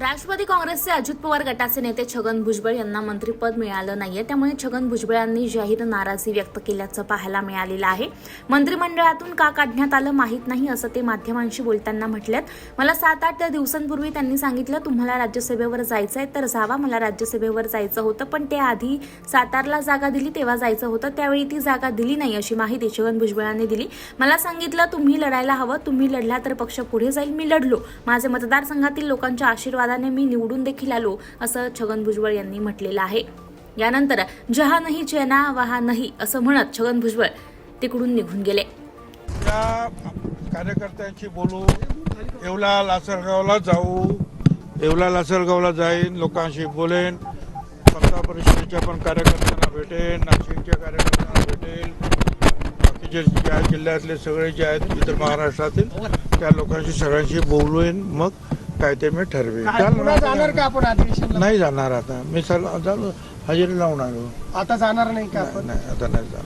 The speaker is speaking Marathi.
राष्ट्रवादी काँग्रेसचे अजित पवार गटाचे नेते छगन भुजबळ यांना मंत्रिपद मिळालं नाहीये, त्यामुळे छगन भुजबळ यांनी जाहीर नाराजी व्यक्त केल्याचं पाहायला मिळालेलं आहे। मंत्रिमंडळातून का काढण्यात आलं माहीत नाही असं ते माध्यमांशी बोलताना म्हटलेत। मला 7-8 दिवसांपूर्वी त्यांनी सांगितलं तुम्हाला राज्यसभेवर जायचंय तर जावा। मला राज्यसभेवर जायचं होतं, पण ते आधी सातारला जागा दिली तेव्हा जायचं होतं, त्यावेळी ती जागा दिली नाही अशी माहिती छगन भुजबळांनी दिली। मला सांगितलं तुम्ही लढायला हवं, तुम्ही लढला तर पक्ष पुढे जाईल। मी लढलो, माझे मतदारसंघातील लोकांच्या आशीर्वाद मी निवडून देखील आलो असं छगन भुजबळ यांनी म्हटलेलं आहे। यानंतर जहा नाही चैना वहा नाही असं म्हणत छगन भुजबळ तिकडून निघून गेले। त्या कार्यकर्त्यांशी बोलू, येवला लासलगावला जाऊ, येवला लासलगावला जाईन, लोकांशी बोलेन, स्पर्धा परिषदेच्या पण कार्यकर्त्यांना भेटेन, नाशिकच्या कार्यकर्त्यांना भेटेल, बाकीचे जे आहेत जिल्ह्यातले सगळे जे आहेत इतर महाराष्ट्रातील त्या लोकांशी सगळ्यांशी बोलून मग काय ते मी ठरवेन। जाणार का आपण अधिवेशनला? नाही जाणार आता, मी हजेरी लावून आलो। आता जाणार नाही का आपण? नाही, आता नाही जाणार।